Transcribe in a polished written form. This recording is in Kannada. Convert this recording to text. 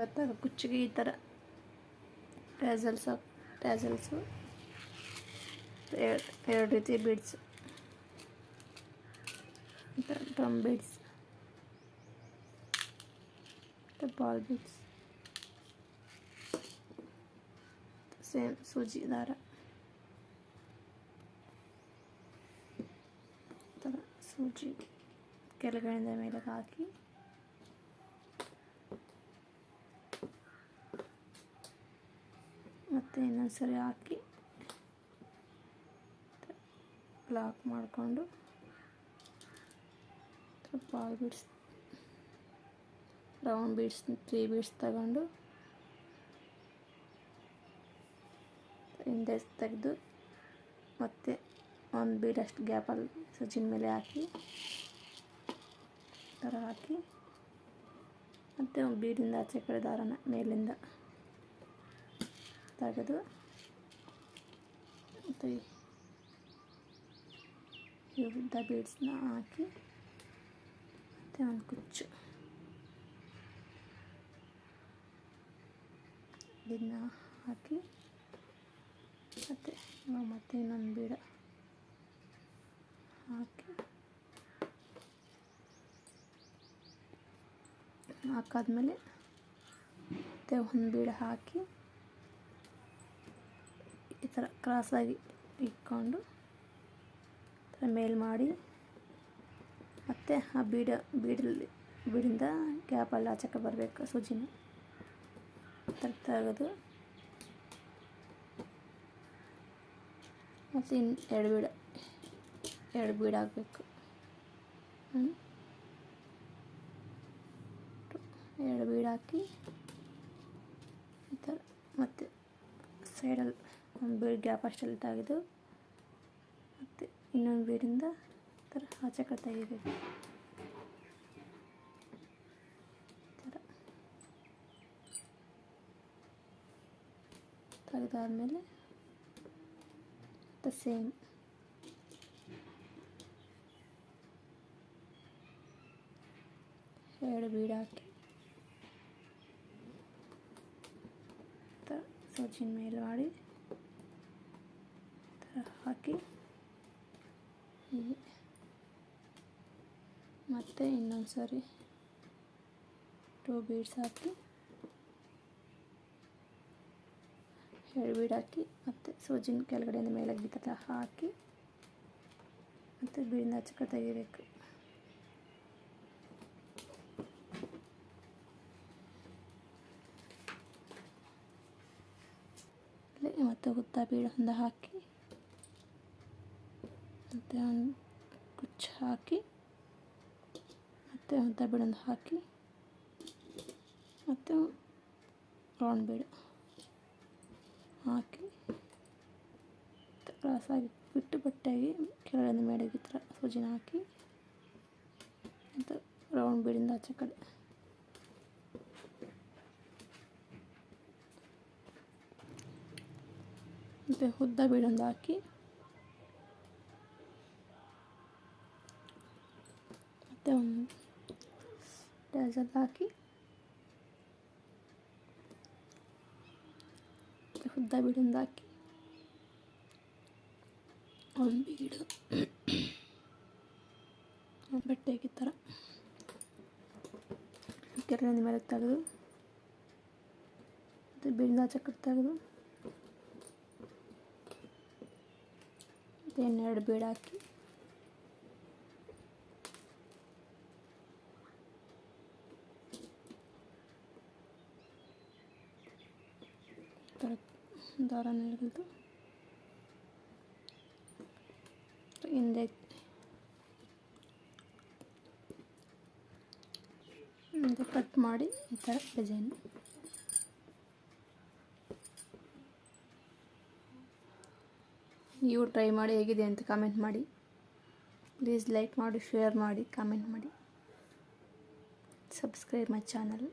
ಗೊತ್ತಾಗ ಕುಚ್ಚಿಗೆ ಈ ಥರ ಟ್ಯಾಸಲ್ಸು ಎರಡು ರೀತಿ ಬೀಡ್ಸ್, ಡ್ರಮ್ ಬೀಡ್ಸ್ ಮತ್ತು ಬಾಲ್ ಬೀಡ್ಸ್, ಸೇಮ್ ಸೂಜಿ ದಾರ ಥರ ಸೂಜಿ ಕೆಳಗಡೆಯಿಂದ ಮೇಲೆ ಹಾಕಿ ಮತ್ತು ಇನ್ನೊಂದ್ಸರಿ ಹಾಕಿ ಲಾಕ್ ಮಾಡಿಕೊಂಡು ball beads round beads 3 beads ತಗೊಂಡು ಹಿಂದೆ ತೆಗೆದು ಮತ್ತೆ ಒಂದು ಬೀಡಷ್ಟು ಗ್ಯಾಪಲ್ಲಿ ಸೂಜಿನ ಮೇಲೆ ಹಾಕಿ ಥರ ಹಾಕಿ ಮತ್ತು ಒಂದು ಬೀಡಿಂದ ಆಚೆ ಕಡೆ ದಾರನ ಮೇಲಿಂದ ತೆಗೆದು ಮತ್ತು ಈ ಉದ್ದ ಬೀಡ್ಸ್ನ ಹಾಕಿ ಮತ್ತು ಒಂದು ಕುಚ್ಚು ಇದನ್ನ ಹಾಕಿ ಮತ್ತು ಇನ್ನೊಂದು ಬೀಡ ಹಾಕಿ ಹಾಕಾದ್ಮೇಲೆ ಮತ್ತೆ ಒಂದು ಬೀಡ ಹಾಕಿ ಈ ಥರ ಕ್ರಾಸಾಗಿ ಇಟ್ಕೊಂಡು ಮೇಲ್ ಮಾಡಿ ಮತ್ತು ಆ ಬೀಡಿಂದ ಗ್ಯಾಪಲ್ಲಿ ಆಚೆಗೆ ಬರಬೇಕು ಸೂಜಿನ ತೆಗೆದು ಮತ್ತು ಇನ್ನು ಎರಡು ಬೀಡ ಹಾಕಬೇಕು. ಎರಡು ಬೀಡ ಹಾಕಿ ಈ ಥರ ಮತ್ತು ಸೈಡಲ್ಲಿ ಒಂದು ಬೀಡ್ ಗ್ಯಾಪ್ ಅಷ್ಟಲ್ಲಿ ತೆಗೆದು ಮತ್ತು ಇನ್ನೊಂದು ಬೀಡಿಂದ ಈ ಥರ ಆಚೆ ಕಡೆ ತೆಗಿಬೇಕು. ಈ ಥರ ತೆಗೆದಾದ್ಮೇಲೆ ಮತ್ತು ಸೇಮ್ ಎರಡು ಬೀಡ ಹಾಕಿ ಸೂಜಿನ ಮೇಲೆ ಮಾಡಿ ಥರ ಹಾಕಿ ಹೀಗೆ ಮತ್ತು ಇನ್ನೊಂದು ಸಾರಿ 2 ಬೀಡ್ಸ್ ಹಾಕಿ ಎರಡು ಬೀಡ್ ಹಾಕಿ ಮತ್ತು ಸೂಜಿನ ಕೆಳಗಡೆಯಿಂದ ಮೇಲೆ ಈ ಥರ ಹಾಕಿ ಮತ್ತು ಬೀಡಿಂದ ಆಚೆ ಕಡೆ ತೆಗಿಬೇಕು. ಮತ್ತು ಉದ್ದ ಬೀಡ ಒಂದು ಹಾಕಿ ಮತ್ತು ಒಂದು ಕುಚ್ಚು ಹಾಕಿ ಮತ್ತು ಉದ್ದ ಬೀಡೊಂದು ಹಾಕಿ ಮತ್ತು ರೌಂಡ್ ಬೀಡ ಹಾಕಿ ಕ್ರಾಸಾಗಿ ಬಿಟ್ಟು ಬಟ್ಟೆಯಾಗಿ ಕೆಳಗಡೆ ಮೇಡೆಗೆ ಈ ಥರ ಸೂಜಿನ ಹಾಕಿ ಮತ್ತು ರೌಂಡ್ ಬೀಡಿಂದ ಆಚೆ ಕಡೆ ಮತ್ತು ಉದ್ದ ಬೀಡೊಂದು ಹಾಕಿ ಮತ್ತು ಒಂದು ಟ್ಯಾಸಲ್ ಹಾಕಿ ಉದ್ದ ಬೀಡೊಂದು ಹಾಕಿ ಒಂದು ಬೀಡು ಬಟ್ಟೆಗೆ ಈ ಥರ ಕೆಳಗಡೆ ಮೇಲೆ ತೆಗೆದು ಮತ್ತು ಬೀಡಿಂದ ಆಚೆ ಕಡೆ ತೆಗೆದು ಇನ್ನೆರಡು ಬೀಡ ಹಾಕಿ ದಾರನ ಹಿಡಿದು ಹಿಂದೆ ಕಟ್ ಮಾಡಿ ಈ ಥರ ಡಿಸೈನ್. ನೀವು ಟ್ರೈ ಮಾಡಿ ಹೇಗಿದೆ ಅಂತ ಕಾಮೆಂಟ್ ಮಾಡಿ. ಪ್ಲೀಸ್ ಲೈಕ್ ಮಾಡಿ, ಶೇರ್ ಮಾಡಿ, ಕಾಮೆಂಟ್ ಮಾಡಿ, ಸಬ್ಸ್ಕ್ರೈಬ್ ಮೈ ಚಾನಲ್.